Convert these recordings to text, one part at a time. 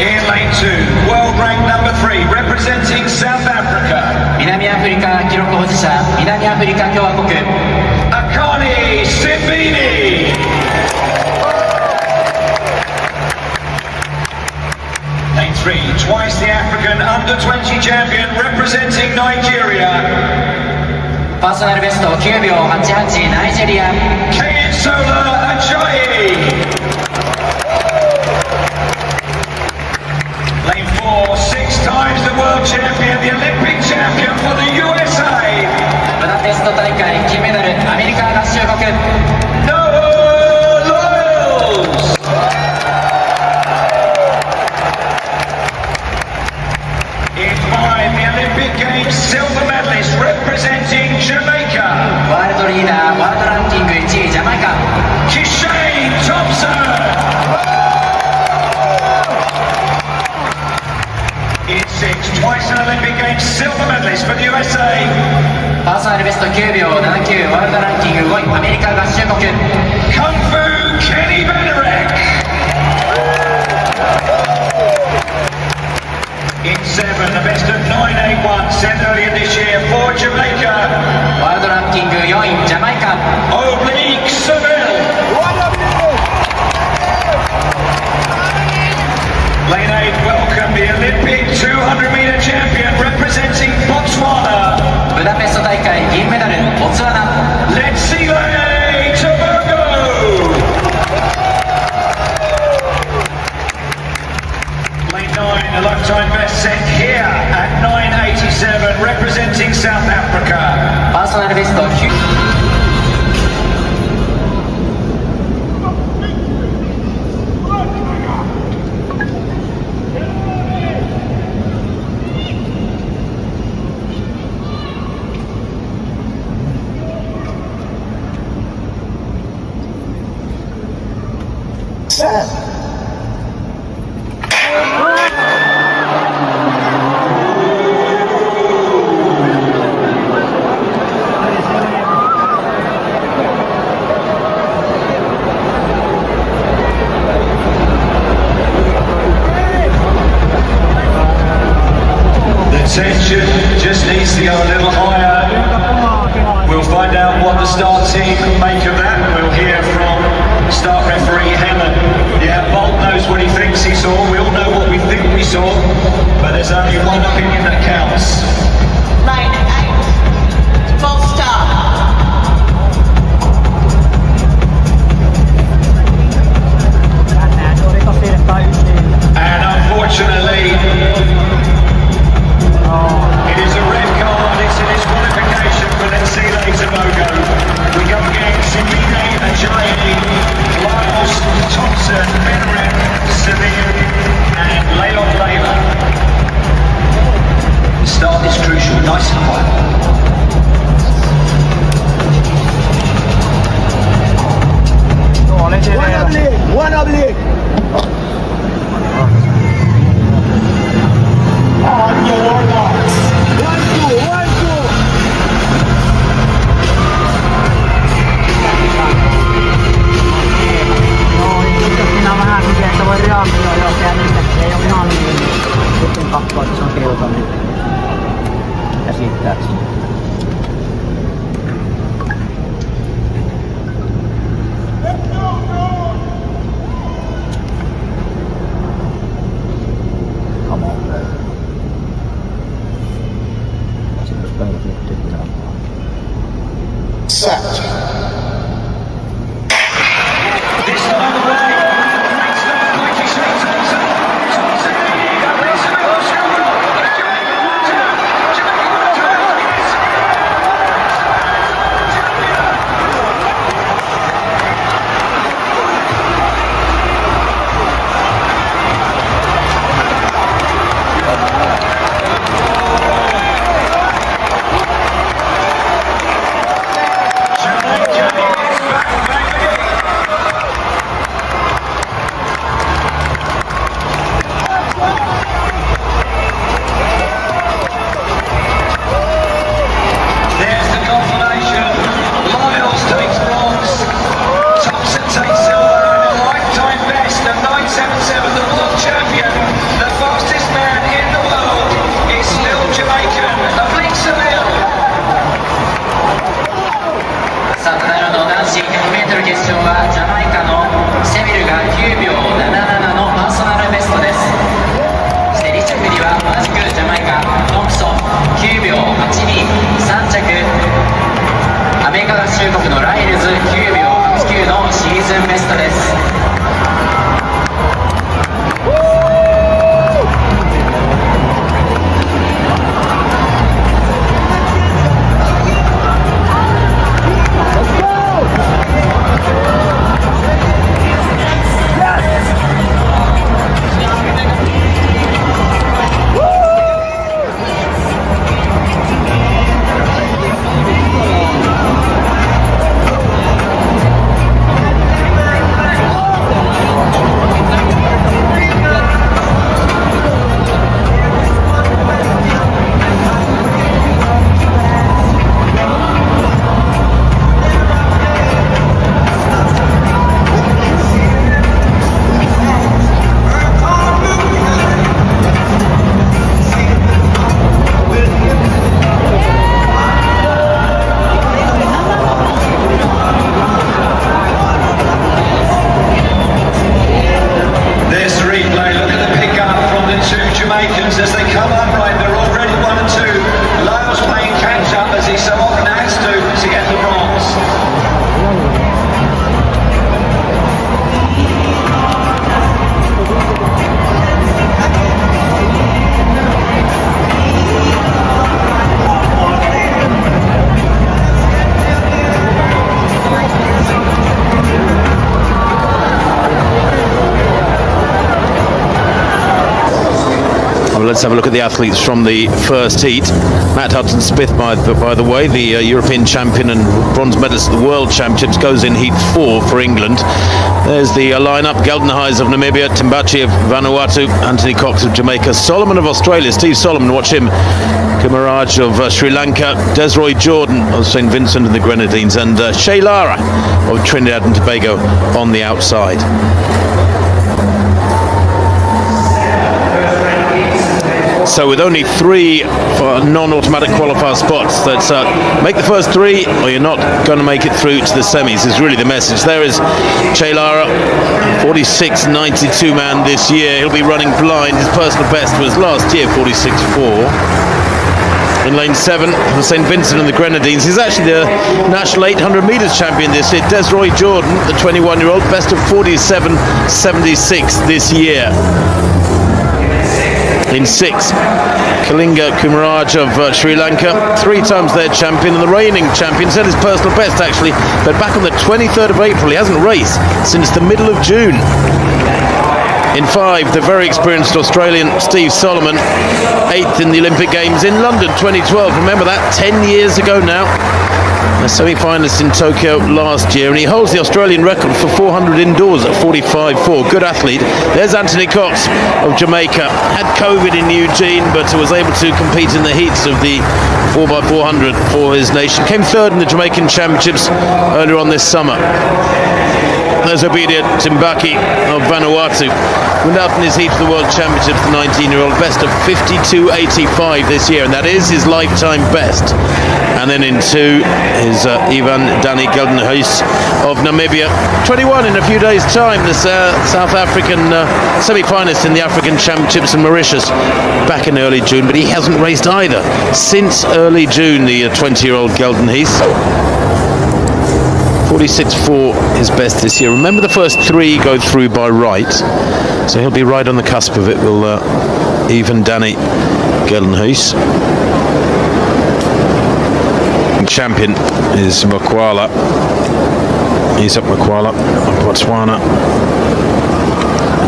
In lane 2, world rank number 3, representing South Africa. 南アフリカ記録保持者、南アフリカ共和国。Akani Simbini. Lane 3, twice the African under-20 champion, representing Nigeria. パーソナルベスト9秒88、ナイジェリア。Kayinsola Ajayi. Lane 4, 6 times the world champion, the Olympic champion for the USA. ブダペスト大会金メダル、アメリカ合衆国。Noah Lyles. In 5, the Olympic Games silver medalist representing Jamaica. ワールドリーダー、ワールドランキング1位、ジャマイカ。Kishane Thompson. In 6, twice an Olympic Games silver medalist for the USA. パーソナルベスト9秒79、ワールドランキング5位、アメリカ合衆国。Kung Fu Kenny Benarek. In 7, the best of 981 set earlier this year for Jamaica. ワールドランキング4位、ジャマイカ。Oblique Seville. Lane 8, welcome the Olympic 200-meter champion representing Botswana. ブダペスト大会銀メダル、ボツワナ。Letsile Tobago. Lane 9, a lifetime best set here at 987, representing South Africa. パーソナルベスト9。Tension just needs to go a little higher. We'll find out what the start team make of that. We'll hear from start referee Helen. Yeah, Bolt knows what he thinks he saw. We all know what we think we saw. But there's only one opinion that counts. Lane 8, full stop. And unfortunately, it is a red card. It's in his let's have a look at the athletes from the first heat. Matt Hudson-Smith, by the way, the European champion and bronze medalist at the World Championships, goes in heat 4 for England. There's the lineup: Geldenhuys of Namibia, Timbachi of Vanuatu, Anthony Cox of Jamaica, Solomon of Australia, Steve Solomon, watch him, Kumaraj of Sri Lanka, Desroy Jordan of St Vincent and the Grenadines, and Shay Lara of Trinidad and Tobago on the outside. So with only 3 non-automatic qualifier spots, that's make the first 3 or you're not going to make it through to the semis is really the message. There is Che Lara, 46.92 man this year. He'll be running blind. His personal best was last year, 46.4. In lane 7 for St Vincent and the Grenadines. He's actually the national 800 metres champion this year. Desroy Jordan, the 21-year-old, best of 47.76 this year. In 6, Kalinga Kumaraj of Sri Lanka, 3 times their champion and the reigning champion, set his personal best actually, but back on the 23rd of April. He hasn't raced since the middle of June. In 5, the very experienced Australian Steve Solomon, 8th in the Olympic Games in London 2012. Remember that, 10 years ago now. A semi-finalist in Tokyo last year, and he holds the Australian record for 400 indoors at 45.4. Good athlete. There's Anthony Cox of Jamaica. Had COVID in Eugene, but was able to compete in the heats of the 4x400 for his nation. Came 3rd in the Jamaican Championships earlier on this summer. There's Obedia Timbaki of Vanuatu. Went out in his heat for the World Championships, the 19-year-old, best of 52.85 this year, and that is his lifetime best. And then in 2 is Ivan Dani Geldenhuys of Namibia, 21 in a few days' time. The South African semi-finalist in the African Championships in Mauritius back in early June, but he hasn't raced either since early June, the 20-year-old Geldenhuys. 46.4 his best this year. Remember, the first 3 go through by right, so he'll be right on the cusp of it. Will even Danny Geldenhuys. Champion is Makwala. He's up Makwala of Botswana.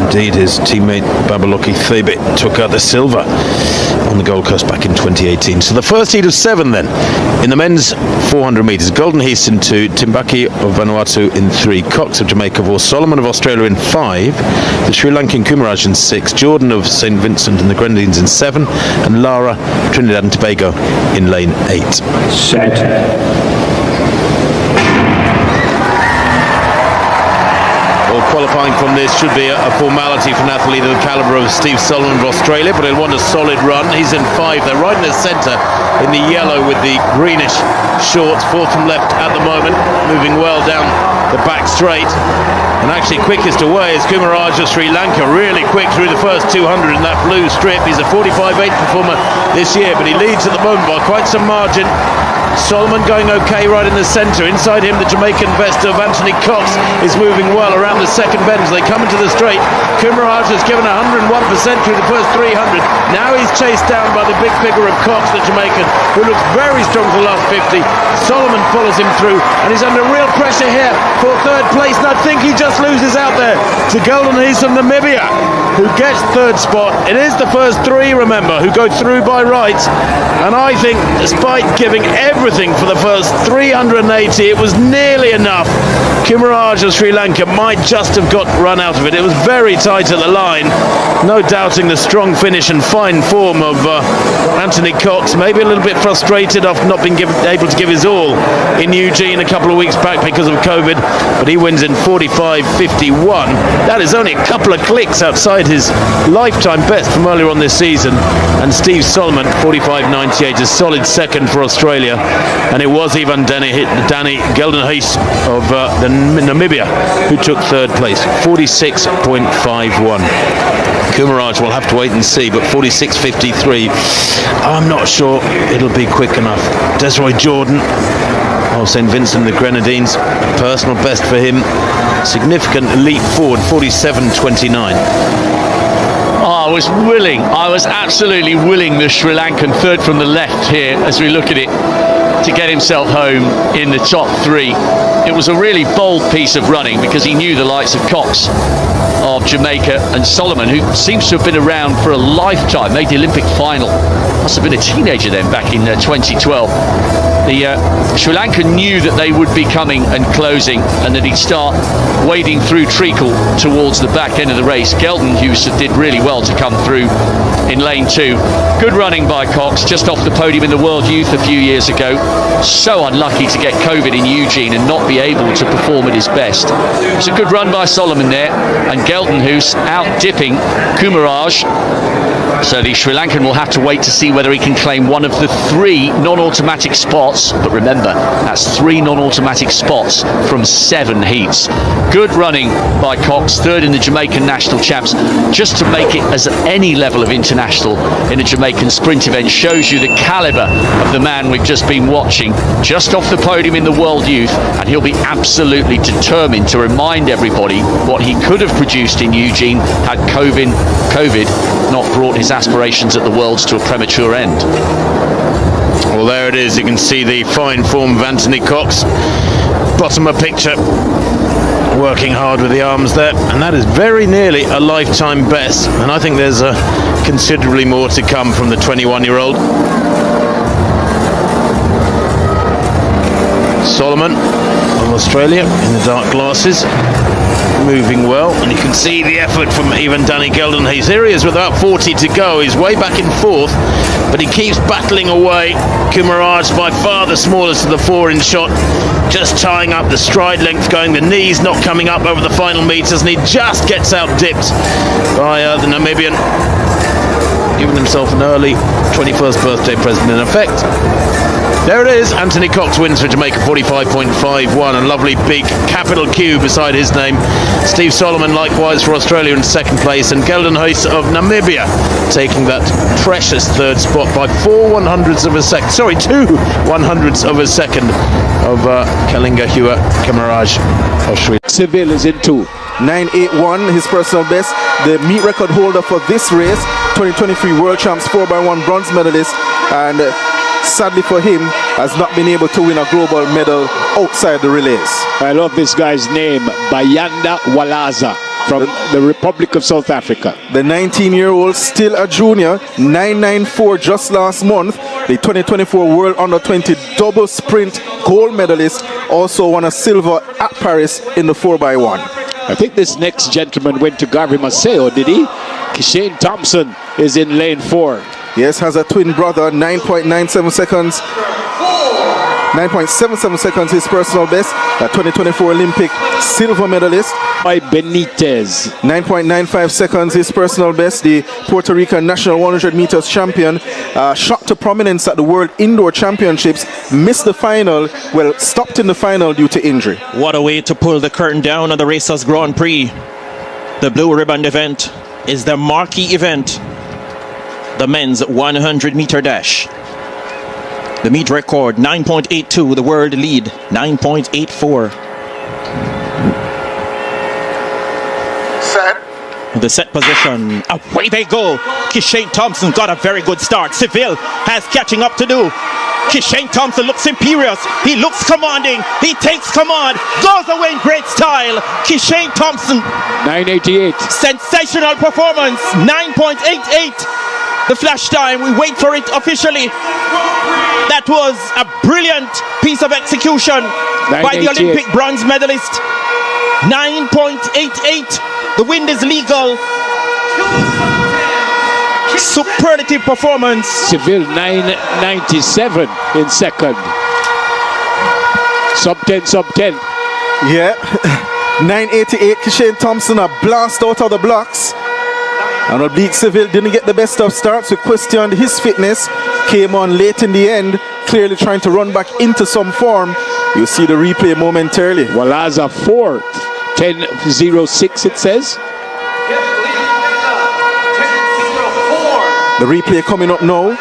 Indeed, his teammate Babaloki Thebe took out the silver on the Gold Coast back in 2018. So the first heat of 7 then. In the men's 400 metres, Geldenhuys in 2, Timbaki of Vanuatu in 3, Cox of Jamaica 4, Solomon of Australia in 5, the Sri Lankan Kumaraj in 6, Jordan of St Vincent and the Grenadines in 7, and Lara, Trinidad and Tobago in lane 8. Set. Qualifying from this should be a formality for an athlete of the calibre of Steve Solomon of Australia, but he'll want a solid run. He's in 5. They're right in the centre in the yellow with the greenish shorts, 4th from left at the moment, moving well down the back straight. And actually quickest away is Kumaraj of Sri Lanka, really quick through the first 200 in that blue strip. He's a 45.8 performer this year, but he leads at the moment by quite some margin. Solomon going okay right in the centre. Inside him, the Jamaican best of Anthony Cox is moving well around the second bend as they come into the straight. Kumaraj has given 101% through the first 300. Now he's chased down by the big figure of Cox, the Jamaican, who looks very strong for the last 50. Solomon follows him through, and he's under real pressure here for 3rd place, and I think he just loses out there to Geldenhuys from Namibia, who gets 3rd spot. It is the first 3, remember, who go through by right, and I think despite giving everything for the first 380, it was nearly enough. Kumaraj of Sri Lanka might just have got run out of it. It was very tight at the line. No doubting the strong finish and fine form of Anthony Cox. Maybe a little bit frustrated after not being able to give his all in Eugene a couple of weeks back because of COVID, but he wins in 45.51. That is only a couple of clicks outside his lifetime best from earlier on this season. And Steve Solomon, 45.98, a solid 2nd for Australia. And it was even Danny Geldenhuys of Namibia who took 3rd place, 46.51. Kumaraj will have to wait and see, but 46.53, I'm not sure it'll be quick enough. Desroy Jordan of St Vincent and the Grenadines, personal best for him, significant leap forward, 47.29. I was absolutely willing the Sri Lankan 3rd from the left here as we look at it to get himself home in the top 3. it was a really bold piece of running because he knew the likes of Cox of Jamaica and Solomon, who seems to have been around for a lifetime, made the Olympic final, must have been a teenager then back in 2012. The Sri Lanka knew that they would be coming and closing and that he'd start wading through treacle towards the back end of the race. Gelden, who did really well to come through in lane 2. Good running by Cox, just off the podium in the World Youth a few years ago. So unlucky to get COVID in Eugene and not be able to perform at his best. It's a good run by Solomon there, and Gelden, who's out dipping Kumaraj. So the Sri Lankan will have to wait to see whether he can claim one of the 3 non-automatic spots. But remember, that's 3 non-automatic spots from 7 heats. Good running by Cox, 3rd in the Jamaican National Champs. Just to make it as any level of international in a Jamaican sprint event shows you the calibre of the man we've just been watching, just off the podium in the World Youth, and he'll be absolutely determined to remind everybody what he could have produced in Eugene had COVID not brought his aspirations at the Worlds to a premature end. Well, there it is. You can see the fine form of Anthony Cox. Bottom of picture. Working hard with the arms there. And that is very nearly a lifetime best. And I think there's considerably more to come from the 21-year-old. Solomon of Australia in the dark glasses. Moving well, and you can see the effort from even Danny Gelden. Here he is with about 40 to go. He's way back in 4th, but he keeps battling away. Kumaraj by far the smallest of the 4-inch shot, just tying up the stride length going, the knees not coming up over the final meters, and he just gets out dipped by the Namibian, giving himself an early 21st birthday present in effect. There it is. Anthony Cox wins for Jamaica, 45.51. A lovely big capital Q beside his name. Steve Solomon likewise for Australia in 2nd place, and Gelden Huys of Namibia taking that precious 3rd spot by 4 100ths of a second. Sorry, 2 100ths of a second of Kalinga Hua Kamaraj of Sri Lanka. Seville is in 2. 981, his personal best. The meet record holder for this race, 2023 World Champs 4x1 bronze medalist, and sadly for him, has not been able to win a global medal outside the relays. I love this guy's name, Bayanda Walaza, from the Republic of South Africa. The 19-year-old, still a junior, 994 just last month. The 2024 World Under-20 double sprint gold medalist, also won a silver at Paris in the 4x1. I think this next gentleman went to Garvey Maceo, did he? Shane Thompson is in lane 4. Yes, has a twin brother, 9.97 seconds. 9.77 seconds his personal best. A 2024 Olympic silver medalist. By Benitez. 9.95 seconds his personal best. The Puerto Rican national 100 meters champion. Shot to prominence at the World Indoor Championships. Missed the final. Well, stopped in the final due to injury. What a way to pull the curtain down on the Racers Grand Prix. The Blue Ribbon event is the marquee event. The men's 100 meter dash. The meet record 9.82, the world lead 9.84. Set. The set position, away they go. Kishane Thompson got a very good start. Seville has catching up to do. Kishane Thompson looks imperious. He looks commanding. He takes command. Goes away in great style. Kishane Thompson. 988. Sensational performance. 9.88. The flash time. We wait for it officially. That was a brilliant piece of execution by the Olympic bronze medalist. 9.88. The wind is legal. Superlative performance. Seville 997 in 2nd. Sub 10, sub 10. Yeah. 988. Kishane Thompson a blast out of the blocks. And Oblique Seville didn't get the best of starts. We questioned his fitness. Came on late in the end, clearly trying to run back into some form. You'll see the replay momentarily. Walaza 4th. 10.06 it says. The replay coming up now.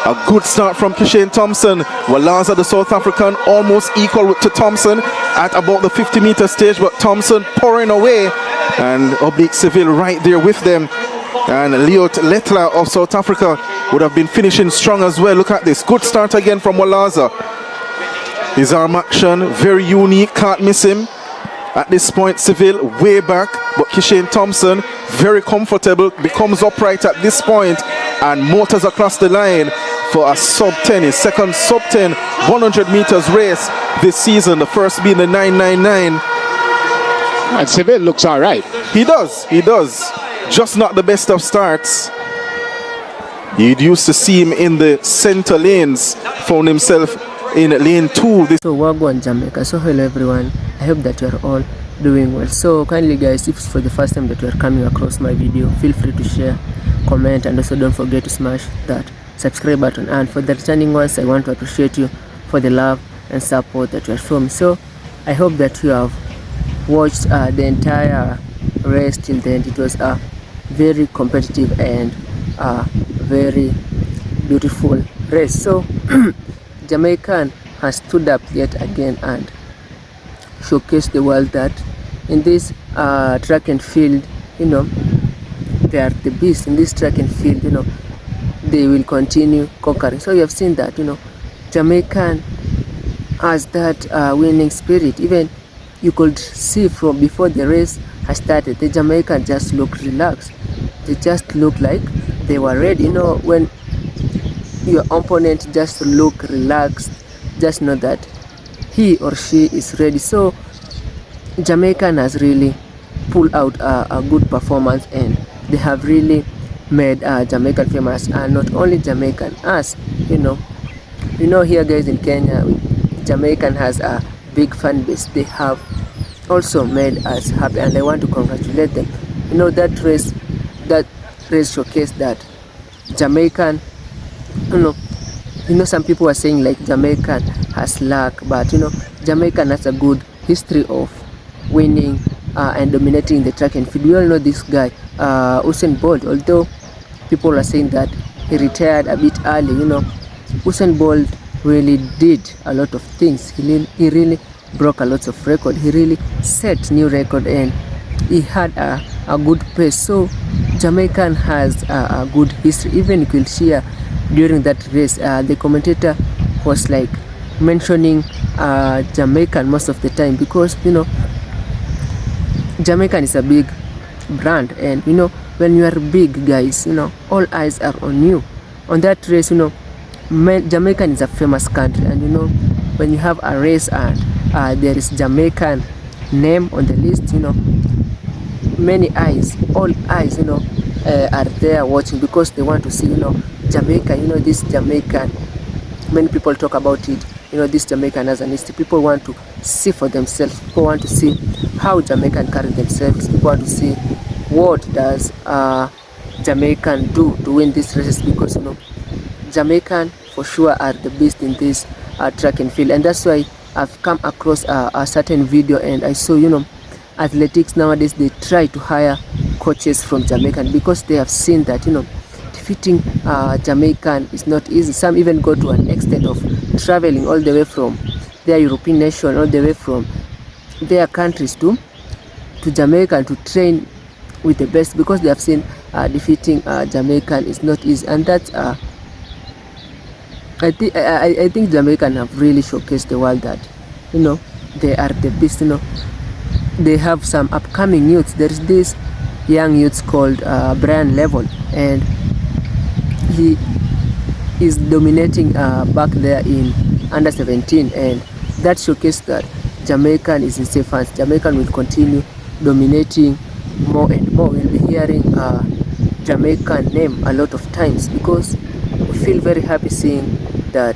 A good start from Kishane Thompson. Walaza, the South African, almost equal to Thompson at about the 50-meter stage, but Thompson pouring away, and Oblique Seville right there with them. And Leot Letla of South Africa would have been finishing strong as well. Look at this. Good start again from Walaza. His arm action, very unique, can't miss him. At this point, Seville way back, but Kishane Thompson very comfortable, becomes upright at this point and motors across the line for a sub 10, his second sub 10 100 meters race this season, the first being the 999. And Seville looks all right. He does. Just not the best of starts. You'd used to see him in the center lanes, found himself in lane 2. So Wagwan Jamaica. So hello everyone, I hope that you are all doing well. So kindly guys, if it's for the first time that you are coming across my video, feel free to share, comment, and also don't forget to smash that subscribe button. And for the returning ones, I want to appreciate you for the love and support that you are showing. So I hope that you have watched the entire race till the end. It was a very competitive and very beautiful race. So Jamaican has stood up yet again and showcased the world that in this track and field, you know, they are the beast. In this track and field, you know, they will continue conquering. So you have seen that, you know, Jamaican has that winning spirit. Even you could see from before the race has started, the Jamaican just looked relaxed. They just looked like they were ready. You know, when your opponent just look relaxed, just know that he or she is ready. So Jamaican has really pulled out a good performance, and they have really made Jamaican famous. And not only Jamaican, us, you know here guys in Kenya, Jamaican has a big fan base. They have also made us happy, and I want to congratulate them. You know, that race showcased that Jamaican, you know some people are saying like Jamaican has luck, but you know, Jamaican has a good history of winning and dominating the track and field. We all know this guy, Usain Bolt. Although people are saying that he retired a bit early, you know, Usain Bolt really did a lot of things. He really broke a lot of records. He really set new record, and he had a good pace. So Jamaican has a good history. Even you could share during that race, the commentator was like mentioning Jamaican most of the time, because you know Jamaican is a big brand, and you know when you are big guys, you know all eyes are on you. On that race, you know Jamaican is a famous country, and you know when you have a race and there is Jamaican name on the list, you know many eyes, all eyes, you know are there watching, because they want to see, you know, Jamaica. You know, this Jamaican, many people talk about it, you know, this Jamaican as an history. People want to see for themselves. People want to see how Jamaican carry themselves. People want to see what does Jamaican do to win these races, because you know Jamaican for sure are the best in this track and field. And that's why I've come across a certain video, and I saw, you know, athletics nowadays, they try to hire coaches from Jamaican, because they have seen that, you know, defeating Jamaican is not easy. Some even go to an extent of traveling all the way from their European nation, all the way from their countries to Jamaica to train with the best, because they have seen defeating Jamaican is not easy. And that's I think Jamaican have really showcased the world that, you know, they are the best. You know, they have some upcoming youths. There is this young youth called Brian Level, and he is dominating back there in under 17, and that showcased that Jamaican is in safe hands. Jamaican will continue dominating more and more. We'll be hearing Jamaican name a lot of times, because we feel very happy seeing that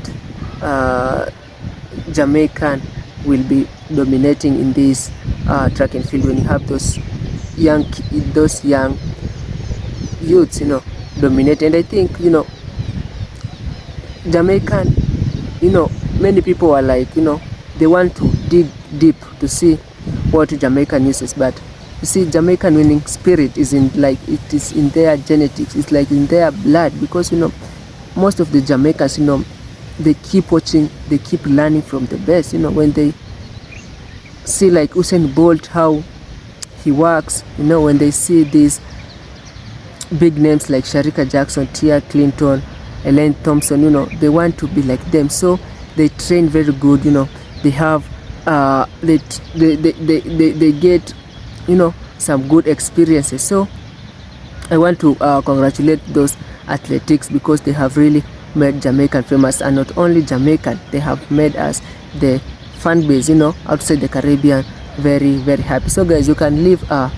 Jamaican will be dominating in this track and field. When you have those young youths, you know, dominate. And I think, you know, Jamaican, you know, many people are like, you know, they want to dig deep to see what Jamaican uses, but you see, Jamaican winning spirit is in, like, it is in their genetics. It's like in their blood, because you know most of the Jamaicans, you know, they keep watching, they keep learning from the best. You know, when they see like Usain Bolt, how he works, you know, when they see these big names like Sharika Jackson, Tia Clinton, Elaine Thompson, you know, they want to be like them. So they train very good, you know, they have they get, you know, some good experiences. So I want to congratulate those athletics because they have really made Jamaican famous, and not only Jamaican, they have made us, the fan base, you know, outside the Caribbean, very happy. So guys, you can leave a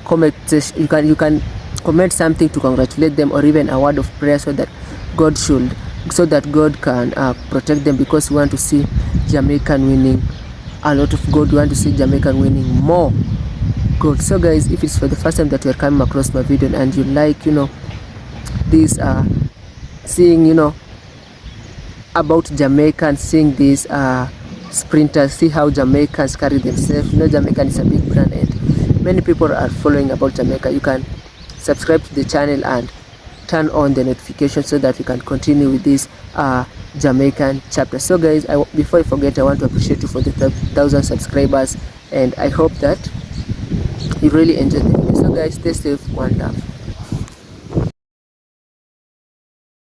comment, you can comment something to congratulate them, or even a word of prayer so that God can protect them, because we want to see Jamaican winning a lot of gold. We want to see Jamaican winning more gold. So guys, if it's for the first time that you are coming across my video and you like, you know, this seeing, you know, about Jamaica and seeing these sprinters, see how Jamaicans carry themselves. You know, Jamaica is a big brand and many people are following about Jamaica. You can subscribe to the channel and turn on the notification so that we can continue with this Jamaican chapter. So guys, before I forget, I want to appreciate you for the 1,000 subscribers, and I hope that you really enjoyed the video. So guys, stay safe, one love.